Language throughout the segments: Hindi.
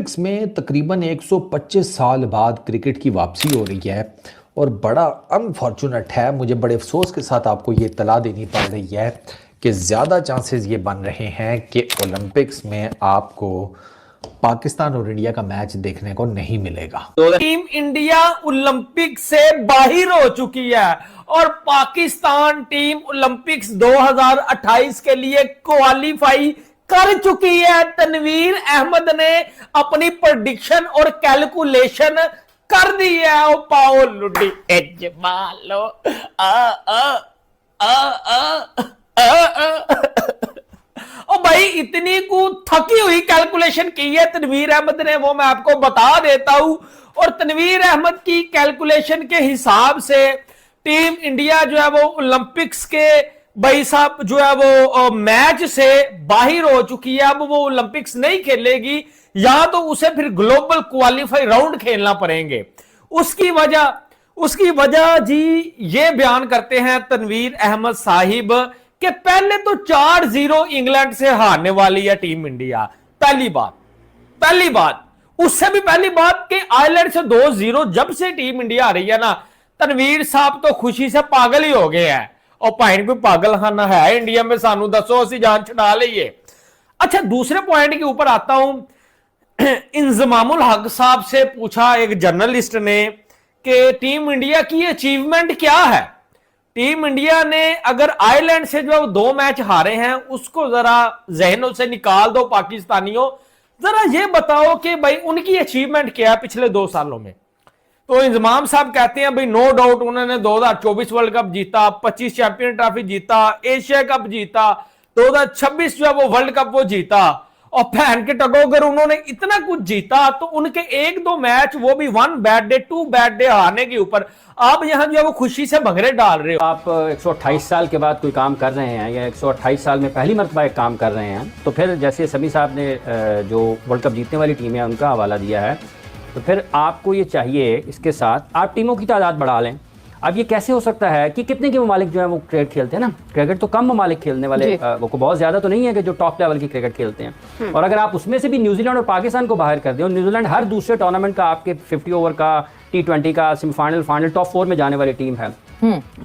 ओलंपिक्स में तकरीबन 125 साल बाद क्रिकेट की वापसी हो रही है और बड़ा अनफॉर्चुनेट है, मुझे बड़े अफसोस के साथ आपको ये इत्तला देनी पड़ रही है कि ज़्यादा चांसेस ये बन रहे हैं कि ओलंपिक्स में आपको पाकिस्तान और इंडिया का मैच देखने को नहीं मिलेगा। टीम इंडिया ओलंपिक से बाहर हो चुकी है और पाकिस्तान टीम ओलंपिक्स 2028 के लिए क्वालिफाई कर चुकी है। तनवीर अहमद ने अपनी प्रेडिक्शन और कैलकुलेशन कर दी है। ओ पाओ लुडी एजमालो आ आ आ आ ओ भाई, इतनी को थकी हुई कैलकुलेशन की है तनवीर अहमद ने, वो मैं आपको बता देता हूं। और तनवीर अहमद की कैलकुलेशन के हिसाब से टीम इंडिया जो है वो ओलंपिक्स के भाई साहब जो है वो मैच से बाहर हो चुकी है। अब वो ओलंपिक्स नहीं खेलेगी, या तो उसे फिर ग्लोबल क्वालिफाई राउंड खेलना पड़ेंगे। उसकी वजह जी ये बयान करते हैं तनवीर अहमद साहिब कि पहले तो 4-0 इंग्लैंड से हारने वाली है टीम इंडिया। पहली बात उससे भी पहली बात कि आयरलैंड से 2-0 जब से टीम इंडिया आ रही है ना, तनवीर साहब तो खुशी से पागल ही हो गए हैं। और भाई कोई पागल खाना है इंडिया में, सानू दसो असी जान छुड़ा लीए। अच्छा, दूसरे पॉइंट के ऊपर आता हूं। इंजमामुल हक साहब से पूछा एक जर्नलिस्ट ने कि टीम इंडिया की अचीवमेंट क्या है। टीम इंडिया ने अगर आयरलैंड से जो 2 मैच हारे हैं उसको जरा जहनों से निकाल दो पाकिस्तानियों, जरा ये बताओ कि भाई उनकी अचीवमेंट क्या है पिछले 2 सालों में। तो इंजमाम साहब कहते हैं भाई नो डाउट उन्होंने 2024 वर्ल्ड कप जीता, 25 चैंपियन ट्रॉफी जीता, एशिया कप जीता, 2026 जो है वो वर्ल्ड कप वो जीता। और फैन के टगो अगर उन्होंने इतना कुछ जीता तो उनके 1-2 मैच, वो भी 1 बैड डे 2 बैड डे हारने के ऊपर आप यहां जो है वो खुशी से भंगरे डाल रहे हो। आप 128 साल के बाद कोई काम कर रहे हैं या 128 साल में पहली मरतबा एक काम कर रहे हैं, तो फिर जैसे समी साहब ने जो वर्ल्ड कप जीतने वाली टीम है उनका हवाला दिया है, तो फिर आपको ये चाहिए इसके साथ आप टीमों की तादाद बढ़ा लें। अब ये कैसे हो सकता है कि कितने के ममालिक जो है वो क्रिकेट खेलते हैं ना, क्रिकेट तो कम ममालिक खेलने वाले, वो बहुत ज़्यादा तो नहीं है कि जो टॉप लेवल की क्रिकेट खेलते हैं। और अगर आप उसमें से भी न्यूजीलैंड और पाकिस्तान को बाहर कर दें, और न्यूजीलैंड हर दूसरे टूर्नामेंट का आपके 50 ओवर का, T20 का, सेमीफाइनल, फाइनल, टॉप 4 में जाने वाली टीम है।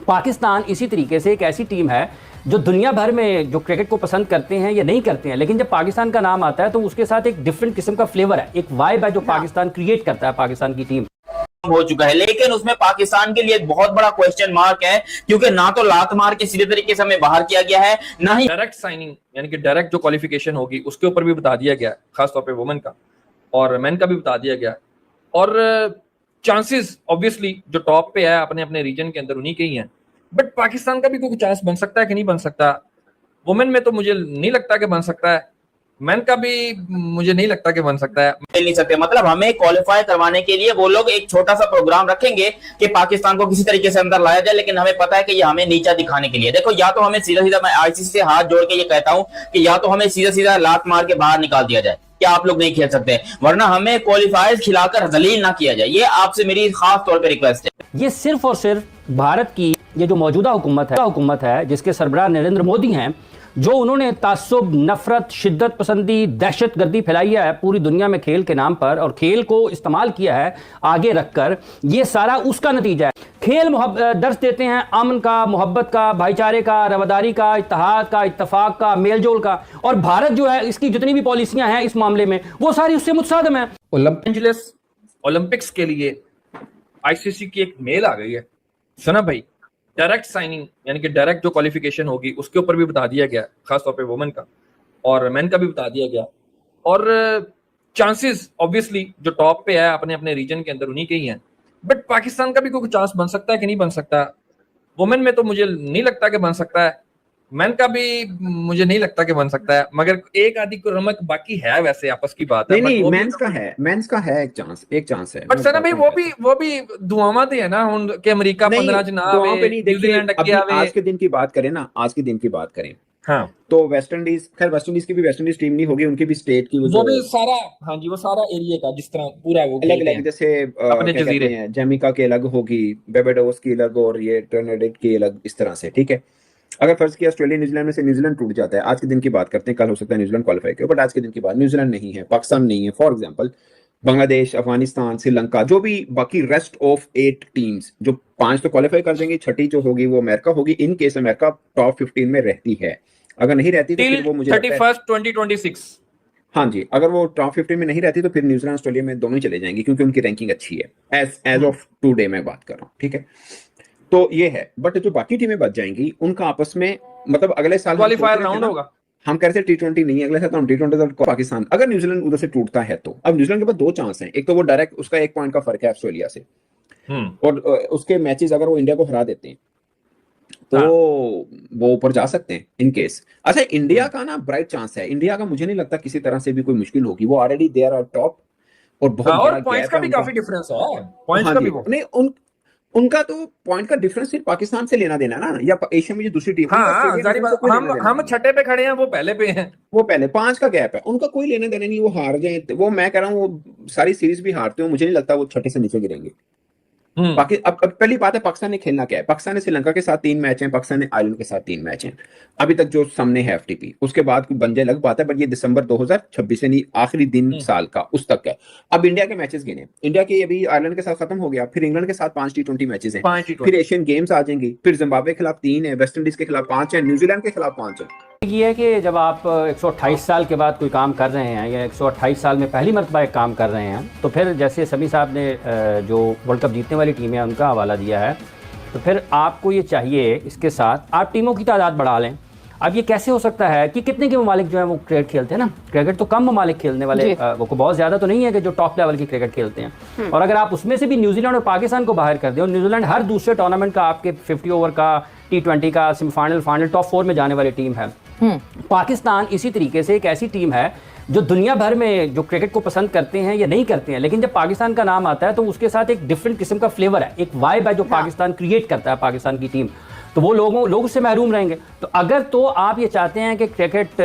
पाकिस्तान इसी तरीके से एक ऐसी टीम है जो दुनिया भर में जो क्रिकेट को पसंद करते हैं या नहीं करते हैं, लेकिन जब पाकिस्तान का नाम आता है तो उसके साथ एक डिफरेंट किस्म का फ्लेवर है, एक वाइब है जो पाकिस्तान क्रिएट करता है, पाकिस्तान की टीम हो चुका है। लेकिन उसमें पाकिस्तान के लिए एक बहुत बड़ा क्वेश्चन मार्क है, क्योंकि ना तो लात मार के सीधे तरीके से हमें बाहर किया गया है, ना ही डायरेक्ट साइनिंग यानी कि डायरेक्ट जो क्वालिफिकेशन होगी उसके ऊपर भी बता दिया गया, खासतौर पे वुमेन का और मेन का भी बता दिया गया। और चांसेस ऑब्वियसली जो टॉप पे है अपने अपने रीजन के अंदर उन्हीं के ही हैं, बट पाकिस्तान का भी कोई चांस बन सकता है कि नहीं बन सकता। वुमेन में तो मुझे नहीं लगता कि बन सकता है, मैन का भी मुझे नहीं लगता कि बन सकता है। खेल नहीं सकते। मतलब हमें क्वालिफाई करवाने के लिए वो लोग एक छोटा सा प्रोग्राम रखेंगे कि पाकिस्तान को किसी तरीके से अंदर लाया जाए, लेकिन हमें पता है कि ये हमें नीचा दिखाने के लिए। देखो, या तो हमें सीधा सीधा, मैं आईसीसी से हाथ जोड़ के ये कहता हूं कि या तो हमें सीधा सीधा लात मार के बाहर निकाल दिया जाए कि आप लोग नहीं खेल सकते, वरना हमें क्वालिफायर्स खिलाकर जलील ना किया जाए। ये आपसे मेरी खास तौर पर रिक्वेस्ट है। ये सिर्फ और सिर्फ भारत की ये जो मौजूदा हुकूमत है जिसके सरबराह नरेंद्र मोदी हैं, जो उन्होंने तासुब, नफरत, शिद्दत पसंदी, दहशत गर्दी फैलाई है पूरी दुनिया में खेल के नाम पर, और खेल को इस्तेमाल किया है आगे रखकर, ये सारा उसका नतीजा है। खेल दर्ज देते हैं अमन का, मोहब्बत का, भाईचारे का, रवादारी का, इत्तेहाद का, इत्तफाक का, मेलजोल का, और भारत जो है इसकी जितनी भी पॉलिसियां हैं इस मामले में वो सारी उससे मुतसादम है। ओलंपिक्स के लिए आईसीसी की एक मेल आ गई है, सुना भाई, डायरेक्ट साइनिंग यानी कि डायरेक्ट जो क्वालिफिकेशन होगी उसके ऊपर भी बता दिया गया, खासतौर पे वुमेन का और मेन का भी बता दिया गया। और चांसेस ऑब्वियसली जो टॉप पे है अपने अपने रीजन के अंदर उन्हीं के ही हैं, बट पाकिस्तान का भी कोई चांस बन सकता है कि नहीं बन सकता। वुमेन में तो मुझे नहीं लगता कि बन सकता है, मैन का भी मुझे नहीं लगता कि बन सकता है, मगर एक आदि को रमक बाकी है, वैसे आपस की बात है। नहीं, मेंस का है एक चांस है। बट सर भाई वो भी दुआमा थे है ना कि अमेरिका 15 जनाब पे नहीं। देखिए आज के दिन की बात करें ना, आज के दिन की बात करें, हाँ, तो वेस्ट इंडीज, खैर वेस्ट इंडीज की भी वेस्ट इंडीज टीम नहीं होगी, उनकी भी स्टेट की वो भी सारा, हाँ जी, वो सारा एरिया का जिस तरह पूरा वो अलग अलग, जैसे अपने जजीरे हैं, जैमिका के अलग होगी, बेबाडोस की अलग, और ये ट्रिनिडेड की अलग, इस तरह से, ठीक है। अगर फर्ज किया ऑस्ट्रेलिया न्यूजीलैंड में से न्यूजीलैंड टूट जाता है, आज के दिन की बात करते हैं, कल हो सकता है न्यूजीलैंड क्वालिफाई करे, बट आज के दिन की बात, न्यूजीलैंड नहीं है, पाकिस्तान नहीं है, फॉर एग्जांपल बांग्लादेश, अफगानिस्तान, श्रीलंका, जो भी बाकी रेस्ट ऑफ 8 टीम्स, जो 5 तो क्वालिफाई कर देंगे, छठी जो होगी वो अमेरिका होगी। इन केस अमेरिका टॉप 15 में रहती है, अगर नहीं रहती तो फिर वो मुझे 31st 2026, हाँ जी, अगर वो टॉप 15 में नहीं रहती तो फिर न्यूजीलैंड ऑस्ट्रेलिया में दोनों ही चले जाएंगे, क्योंकि उनकी रैंकिंग अच्छी है एज ऑफ टुडे मैं बात कर रहा हूँ, ठीक है। तो ये है, बट जो बाकी टीमें बच जाएंगी उनका आपस में मतलब अगले साल क्वालिफायर राउंड होगा। हम कह रहे थे T20 नहीं है अगले साल, तो हम T20 तो पाकिस्तान, अगर न्यूजीलैंड उधर से टूटता है तो अब न्यूजीलैंड के पास 2 चांस हैं, एक तो वो डायरेक्ट उसका 1 पॉइंट का फर्क है ऑस्ट्रेलिया से, और उसके मैचेस अगर वो इंडिया को हरा देते हैं तो वो ऊपर जा सकते हैं इन केस। अच्छा, इंडिया का ना ब्राइट चांस है, इंडिया का मुझे नहीं लगता किसी तरह से भी कोई मुश्किल होगी, वो ऑलरेडी दे आर टॉप और बहुत और बड़ा पॉइंट्स गैप का है भी उनका। काफी डिफरेंस है, पॉइंट्स का भी वो नहीं, उनका तो पॉइंट का डिफरेंस सिर्फ पाकिस्तान से लेना देना ना, या एशिया में जो दूसरी टीम, हाँ जारी बात, हम छठे पे खड़े हैं, वो पहले पे हैं, वो पहले 5 का गैप है, उनका कोई लेने देने नहीं, वो हार जाए, वो मैं कह रहा हूँ वो सारी सीरीज भी हारते हो, मुझे नहीं लगता वो छठे से नीचे गिरेंगे। बाकी अब पहली बात है पाकिस्तान ने खेलना क्या है, पाकिस्तान ने श्रीलंका के साथ 3 मैच हैं, पाकिस्तान ने आयरलैंड के साथ 3 मैच हैं अभी तक जो सामने है FTP, उसके बाद बन जाए लग पाता है, बट ये दिसंबर 2026 यानी आखिरी दिन साल का उस तक है। अब इंडिया के मैचेस गिने, इंडिया के अभी आयरलैंड के साथ खत्म हो गया, फिर इंग्लैंड के साथ 5 T20 मैचेस हैं, फिर एशियन गेम्स आ जाएंगे, फिर जिम्बाब्वे के खिलाफ 3 है, वेस्ट इंडीज के खिलाफ 5 है, न्यूजीलैंड के खिलाफ 5 है। ये है कि जब आप 128 साल के बाद कोई काम कर रहे हैं या 128 साल में पहली मरतबा एक काम कर रहे हैं, तो फिर जैसे समी साहब ने जो वर्ल्ड कप जीतने वाली टीम है उनका हवाला दिया है, तो फिर आपको ये चाहिए इसके साथ आप टीमों की तादाद बढ़ा लें। अब ये कैसे हो सकता है कि कितने के ममालिक जो है वो क्रिकेट खेलते हैं ना, क्रिकेट तो कम ममालिक खेलने वाले, वो को बहुत ज़्यादा तो नहीं है कि जो टॉप लेवल की क्रिकेट खेलते हैं, और अगर आप उसमें से भी न्यूजीलैंड और पाकिस्तान को बाहर कर दें, और न्यूजीलैंड हर दूसरे टूर्नामेंट का आपके 50 ओवर का, T20 का, सेमीफाइनल, फाइनल, टॉप 4 में जाने वाली टीम है। पाकिस्तान इसी तरीके से एक ऐसी टीम है जो दुनिया भर में जो क्रिकेट को पसंद करते हैं या नहीं करते हैं, लेकिन जब पाकिस्तान का नाम आता है तो उसके साथ एक डिफरेंट किस्म का फ्लेवर है, एक वाइब है जो पाकिस्तान क्रिएट करता है, पाकिस्तान की टीम, तो वो लोग उससे महरूम रहेंगे। तो अगर तो आप ये चाहते हैं कि क्रिकेट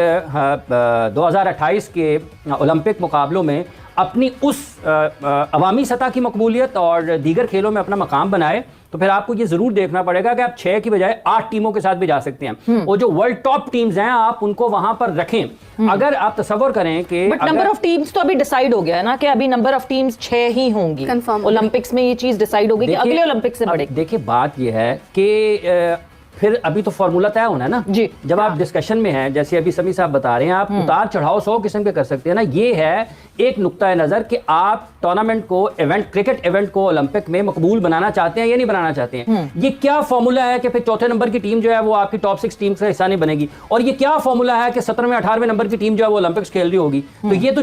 2028 के ओलंपिक मुकाबलों में अपनी उस अवामी सतह की मकबूलियत और दीगर खेलों में अपना मकाम बनाए, तो फिर आपको ये जरूर देखना पड़ेगा कि आप 6 की बजाय 8 टीमों के साथ भी जा सकते हैं, और जो वर्ल्ड टॉप टीम्स हैं आप उनको वहां पर रखें। अगर आप तसव्वुर करें कि बट नंबर ऑफ टीम्स तो अभी डिसाइड हो गया है ना कि अभी नंबर ऑफ टीम्स 6 ही होंगी, ओलंपिक्स में ये चीज डिसाइड हो गई कि अगले ओलंपिक से बढ़ेगी। देखिए बात ये है कि फिर अभी तो फॉर्मूला तय होना है ना जी, जब आप डिस्कशन में हैं, जैसे अभी समी साहब बता रहे हैं, आप उतार चढ़ाव 100 किस्म के कर सकते हैं ना। ये है एक नुक्ता नज़र कि आप टूर्नामेंट को, क्रिकेट इवेंट को ओलंपिक में मकबूल बनाना चाहते हैं या नहीं बनाना चाहते हैं। ये क्या फॉर्मूला है कि फिर चौथे नंबर की टीम जो है वो आपकी टॉप 6 टीम का हिस्सा नहीं बनेगी, और ये क्या फॉर्मूला है कि 17वें 18वें नंबर की टीम जो है वो ओलंपिक्स खेल रही होगी। तो ये तो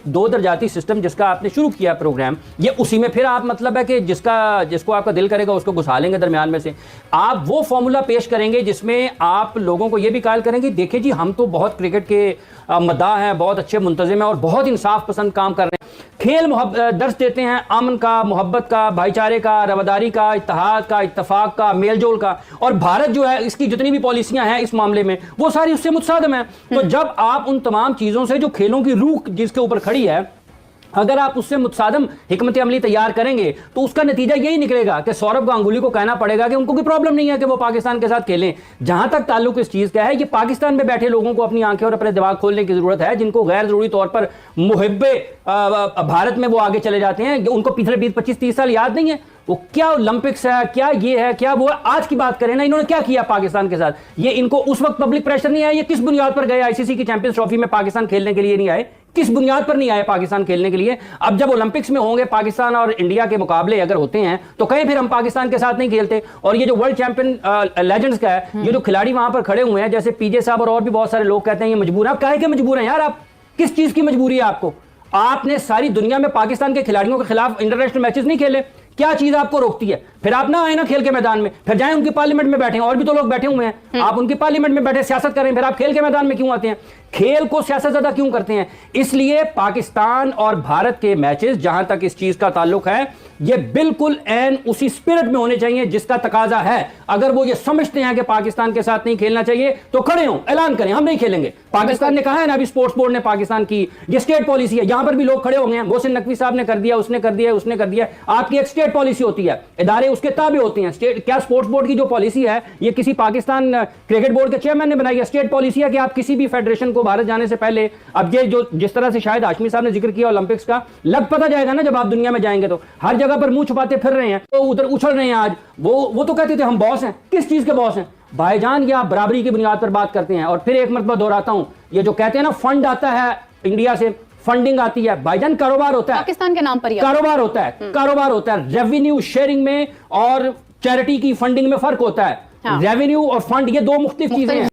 दो दर्जाती सिस्टम जिसका आपने शुरू किया प्रोग्राम, ये उसी में फिर आप मतलब है कि जिसको आपका दिल करेगा उसको घुसा लेंगे दरमियान में से। आप वो फॉर्मूला पेश करेंगे जिसमें आप लोगों को ये भी कायल करेंगे, देखिए जी हम तो बहुत क्रिकेट के मद्दाह हैं, बहुत अच्छे मुंतजिम हैं और बहुत इंसाफ पसंद काम कर रहे हैं, खेल दर्स देते हैं अमन का, मोहब्बत का, भाईचारे का, रवादारी का, इत्तेहाद का, इत्तफाक का, मेलजोल का, और भारत जो है इसकी जितनी भी पॉलिसियां हैं इस मामले में वो सारी उससे मुतसादिम है। तो जब आप उन तमाम चीज़ों से जो खेलों की रूह जिसके ऊपर खड़ी है, अगर आप उससे मुतसादम हिकमत अमली तैयार करेंगे तो उसका नतीजा यही निकलेगा कि सौरभ गांगुली को कहना पड़ेगा कि उनको कोई प्रॉब्लम नहीं है कि वो पाकिस्तान के साथ खेलें। जहां तक ताल्लुक इस चीज़ का है, ये पाकिस्तान में बैठे लोगों को अपनी आंखें और अपने दिमाग खोलने की जरूरत है, जिनको गैर जरूरी तौर पर मुहिब्बे भारत में वो आगे चले जाते हैं, उनको पिछले 20-25-30 साल याद नहीं है वो क्या ओलंपिक्स है, क्या ये है, क्या वो है। आज की बात करें ना, इन्होंने क्या किया पाकिस्तान के साथ, ये इनको उस वक्त पब्लिक प्रेशर नहीं आया, ये किस बुनियाद पर गए आईसीसी की चैंपियंस ट्रॉफी में पाकिस्तान खेलने के लिए नहीं आए, किस बुनियाद पर नहीं आए पाकिस्तान खेलने के लिए। अब जब ओलंपिक्स में होंगे पाकिस्तान और इंडिया के मुकाबले अगर होते हैं तो कहीं फिर हम पाकिस्तान के साथ नहीं खेलते। और ये जो वर्ल्ड चैंपियन लेजेंड्स का है, ये जो खिलाड़ी वहां पर खड़े हुए हैं, जैसे पीजे साहब और भी बहुत सारे लोग कहते हैं ये मजबूर है। आप काहे के मजबूर हैं यार, आप किस चीज की मजबूरी है आपको? आपने सारी दुनिया में पाकिस्तान के खिलाड़ियों के खिलाफ इंटरनेशनल मैचेस नहीं खेले, क्या चीज आपको रोकती है? फिर आप ना आए ना खेल के मैदान में, फिर जाएं उनकी पार्लियामेंट में बैठे, और भी तो लोग बैठे हुए हैं, आप उनकी पार्लियामेंट में बैठे सियासत करें, फिर आप खेल के मैदान में क्यों आते हैं? खेल को सियासत ज्यादा क्यों करते हैं? इसलिए पाकिस्तान और भारत के मैचेस जहां तक इस चीज का ताल्लुक है, ये बिल्कुल एन उसी स्पिरिट में होने चाहिए जिसका तकाजा है। अगर वो ये समझते हैं कि पाकिस्तान के साथ नहीं खेलना चाहिए तो खड़े हों, ऐलान करें हम नहीं खेलेंगे। पाकिस्तान ने कहा है ना, अभी स्पोर्ट्स बोर्ड ने पाकिस्तान की ये स्टेट पॉलिसी है, यहां पर भी लोग खड़े हो गए हैं। मोहसिन नकवी साहब ने कर दिया, उसने कर दिया, उसने कर दिया। आपकी एक स्टेट पॉलिसी होती है, इदारे सारे उसके ताबे होते हैं। स्टेट क्या स्पोर्ट्स बोर्ड की जो पॉलिसी है ये किसी पाकिस्तान क्रिकेट बोर्ड के चेयरमैन ने बनाई है? स्टेट पॉलिसी है कि आप किसी भी फेडरेशन को भारत जाने से पहले, अब ये जो जिस तरह से शायद हाशमी साहब ने जिक्र किया ओलंपिक्स का, लग पता जाएगा ना जब आप दुनिया में जाएंगे तो हर जगह पर मुंह छुपाते फिर रहे हैं, तो उधर उछल रहे हैं आज। वो तो कहते थे हम बॉस हैं। किस चीज के बॉस हैं भाईजान? ये आप बराबरी की बुनियाद पर बात करते हैं। और फिर एक मरतबा दोहराता हूं, ये जो कहते हैं ना फंड आता है इंडिया से, फंडिंग आती है भाईजान, कारोबार होता है पाकिस्तान के नाम पर ही कारोबार होता है, कारोबार होता है। रेवेन्यू शेयरिंग में और चैरिटी की फंडिंग में फर्क होता है। हाँ। रेवेन्यू और फंड ये दो मुख्तलिफ चीजें हैं।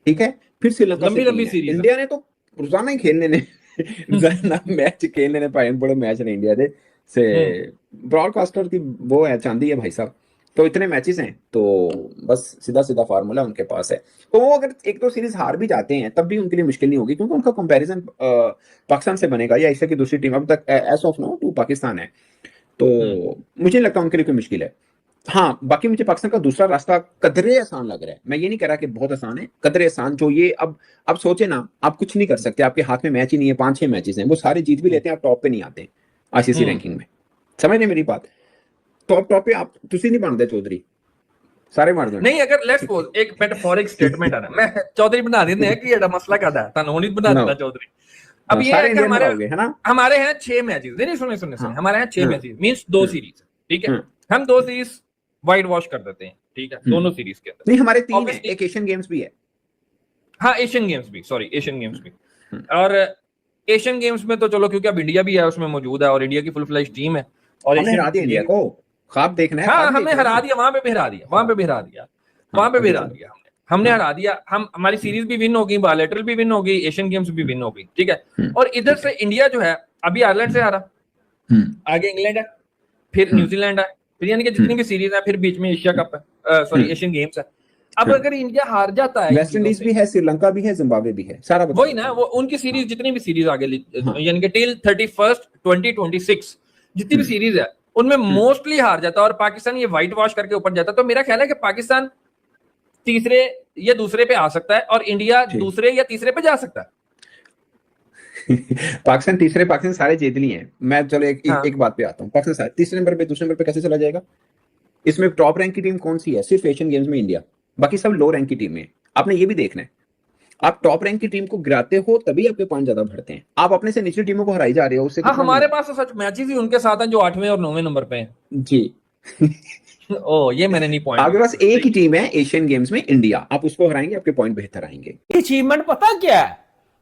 ठीक है, फिर श्रीलंका से लंबी टीम है। सीरीज इंडिया ने तो रोजाना ही खेलने ने रोजाना मैच खेलने ने पाए, बड़े मैच ने इंडिया दे से ब्रॉडकास्टर की वो है चांदी है भाई साहब। तो इतने मैचेस हैं तो बस सीधा सीधा फार्मूला उनके पास है। तो वो अगर एक दो सीरीज हार भी जाते हैं तब भी उनके लिए मुश्किल नहीं होगी, क्योंकि उनका कंपैरिजन पाकिस्तान से बनेगा या एशिया की दूसरी टीम अब तक एस ऑफ नो टू पाकिस्तान है। तो मुझे नहीं लगता उनके लिए कोई मुश्किल है। हाँ, बाकी मुझे पाकिस्तान का दूसरा रास्ता कदरे आसान लग रहा है। मैं ये नहीं कह रहा कि बहुत आसान है, कदरे आसान। जो ये अब सोचे ना, आप कुछ नहीं कर सकते, आपके हाथ में मैच ही नहीं है, 5-6 मैचेस हैं, वो सारे जीत भी लेते हैं, आप टॉप पे नहीं आते आईसीसी रैंकिंग में। समझ रहे मेरी बात? टॉप पे आप तुसी नहीं बनते चौधरी, सारे मार जाने नहीं। अगर लेट्स सपोज एक मेटाफोरिक स्टेटमेंट है ना, मैं चौधरी बना देते हैं कि ये मसला कादा है तानू नहीं बना देता चौधरी। अब ये है कि हमारे हैं 6 मैचेस, नहीं सुने हमारे हैं 6 मैचेस मींस 2 सीरीज, ठीक है। हम 2 सीरीज वाइट वॉश कर देते हैं, ठीक है, दोनों सीरीज के अंदर। नहीं, हमारे 3 है, एक एशियन गेम्स भी है। हाँ, एशियन गेम्स भी, सॉरी एशियन गेम्स भी। और एशियन गेम्स में तो चलो क्योंकि अब इंडिया भी है उसमें मौजूद है और इंडिया की फुल फ्लेज टीम है और हमने हरा दिया इंडिया को, ख्वाब देखना है। हाँ, हमने हरा दिया, वहां पे भी हरा दिया, वहां पे भी हरा दिया, वहां पे भी हरा दिया, हमने हरा दिया। हम हमारी सीरीज भी विन होगी, बायलैटरल भी विन होगी, एशियन गेम्स भी विन होगी, ठीक है। और इधर से इंडिया जो है अभी आयरलैंड से हारा, आगे इंग्लैंड है, फिर न्यूजीलैंड है, फिर यानी कि जितनी भी सीरीज है, फिर बीच में एशिया कप है, सॉरी एशियन गेम्स है। अब अगर इंडिया हार जाता है, वेस्ट इंडीज भी है, श्रीलंका भी है, जिम्बाब्वे भी है, सारा वही ना, वो उनकी सीरीज जितनी भी सीरीज आगे यानी कि टिल 31 2026 जितनी भी सीरीज है उनमें मोस्टली हार जाता है और पाकिस्तान ये व्हाइट वॉश करके ऊपर जाता है। तो मेरा ख्याल है कि पाकिस्तान तीसरे या दूसरे पे आ सकता है और इंडिया दूसरे या तीसरे पे जा सकता है। पाकिस्तान तीसरे, पाकिस्तान सारे जीत लिए हैं। मैं चलो एक बात पे आता हूँ, पाकिस्तान सारे तीसरे नंबर पे, दूसरे नंबर पे कैसे चला जाएगा? इसमें टॉप रैंक की टीम कौन सी है? सिर्फ एशियन गेम्स में इंडिया, बाकी सब लो रैंक की टीम है। आपने ये भी देखना है, आप टॉप रैंक की टीम को गिराते हो तभी आपके पॉइंट ज्यादा बढ़ते हैं। आप अपने से निचली टीमों को हराई जा रहे हो उससे। हाँ, हमारे पास तो सच मैचेस ही उनके साथ हैं जो 8वें और 9वें नंबर पे हैं जी। ओ, ये मैंने नहीं पॉइंट। आपके पास एक ही टीम है एशियन गेम्स में इंडिया, आप उसको हराएंगे, आपके पॉइंट बेहतर आएंगे। अचीवमेंट पता क्या है?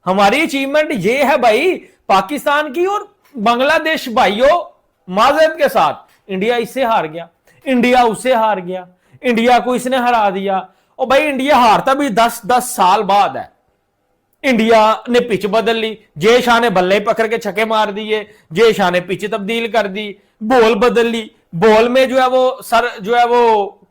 हमारी अचीवमेंट ये है भाई, पाकिस्तान की और बांग्लादेश भाइयों माजरत के साथ इंडिया इससे हार गया, इंडिया उससे हार गया, इंडिया को इसने हरा दिया। और भाई इंडिया हारता भी 10-10 साल बाद है। इंडिया ने पिच बदल ली, जय शाह ने बल्ले पकड़ के छक्के मार दिए, जय शाह ने पिच तब्दील कर दी, बॉल बदल ली, बॉल में जो है वो सर जो है वो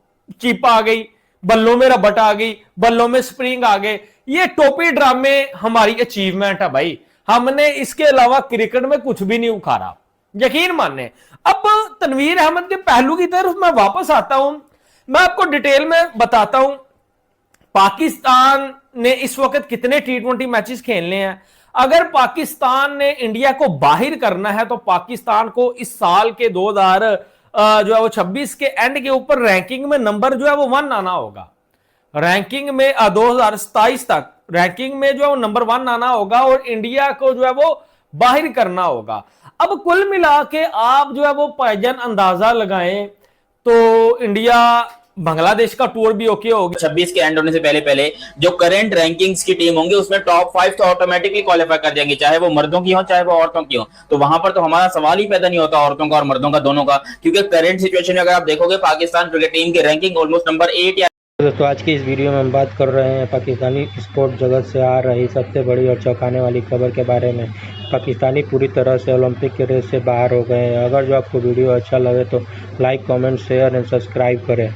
चिप आ गई, बल्लों में रबट आ गई, बल्लों में स्प्रिंग आ गए। ये टोपी ड्रामे हमारी अचीवमेंट है भाई, हमने इसके अलावा क्रिकेट में कुछ भी नहीं उखाड़ा, यकीन माने। अब तनवीर अहमद के पहलू की तरफ मैं वापस आता हूं, मैं आपको डिटेल में बताता हूं पाकिस्तान ने इस वक्त कितने T20 मैचेस खेलने हैं। अगर पाकिस्तान ने इंडिया को बाहर करना है तो पाकिस्तान को इस साल के 2026 के एंड के ऊपर रैंकिंग में नंबर जो है वो 1 आना होगा। रैंकिंग में 2027 तक रैंकिंग में जो है वो नंबर 1 आना होगा और इंडिया को जो है वो बाहर करना होगा। अब कुल मिला के आप जो है वो भाईजान अंदाजा लगाएं तो इंडिया बांग्लादेश का टूर भी ओके होगा। 26 के एंड होने से पहले जो करंट रैंकिंग्स की टीम होंगी उसमें टॉप 5 तो ऑटोमेटिकली क्वालिफाई कर जाएंगे, चाहे वो मर्दों की हो चाहे वो औरतों की हो। तो वहां पर तो हमारा सवाल ही पैदा नहीं होता औरतों का और मर्दों का दोनों का, क्योंकि करंट सिचुएशन में अगर आप देखोगे पाकिस्तान क्रिकेट टीम की रैंकिंग ऑलमोस्ट नंबर 8 या दोस्तों आज की इस वीडियो में हम बात कर रहे हैं पाकिस्तानी स्पोर्ट जगत से आ रही सबसे बड़ी और चौंकाने वाली खबर के बारे में। पाकिस्तानी पूरी तरह से ओलंपिक के रेस से बाहर हो गए हैं। अगर जो आपको वीडियो अच्छा लगे तो like, comment, share and subscribe करें।